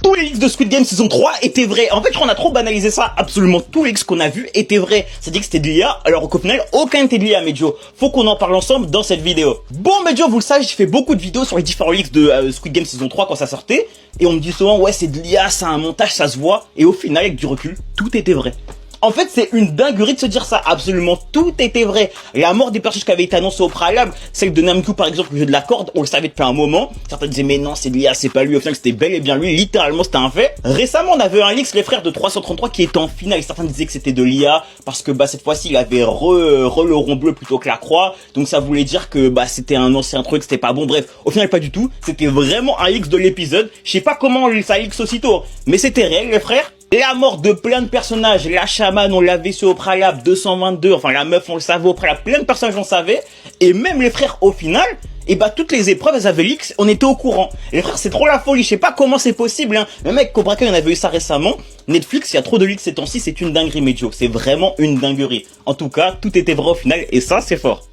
tous les leaks de Squid Game saison 3 étaient vrais. En fait, je crois qu'on a trop banalisé ça. Absolument tous les leaks qu'on a vus étaient vrais. C'est-à-dire que c'était de l'IA, alors qu'au final, aucun n'était de l'IA, Medjo. Faut qu'on en parle ensemble dans cette vidéo. Bon, Medjo, vous le savez, j'ai fait beaucoup de vidéos sur les différents leaks de Squid Game saison 3 quand ça sortait. Et on me dit souvent, ouais, c'est de l'IA, c'est un montage, ça se voit. Et au final, avec du recul, tout était vrai. En fait, c'est une dinguerie de se dire ça. Absolument tout était vrai. La mort des personnages qui avaient été annoncées au préalable, celle de Namku par exemple, le jeu de la corde, on le savait depuis un moment. Certains disaient mais non, c'est l'IA, c'est pas lui. Au final, c'était bel et bien lui. Littéralement, c'était un fait. Récemment, on avait un leak, les frères de 333 qui étaient en finale. Certains disaient que c'était de l'IA parce que cette fois-ci, il avait re le rond bleu plutôt que la croix. Donc ça voulait dire que c'était un ancien truc, c'était pas bon. Bref, au final, pas du tout. C'était vraiment un leak de l'épisode. Je sais pas comment ça leak aussitôt, mais c'était réel, les frères. La mort de plein de personnages, la chamane, on l'avait su au préalable, 222, enfin la meuf, on le savait au préalable, plein de personnages on savait, et même les frères au final, toutes les épreuves, elles avaient leaks, on était au courant. Les frères, c'est trop la folie, je sais pas comment c'est possible, hein. Le mec, Cobra Kai, on avait eu ça récemment. Netflix, il y a trop de leaks ces temps-ci, c'est une dinguerie, Medjo. C'est vraiment une dinguerie. En tout cas, tout était vrai au final, et ça, c'est fort.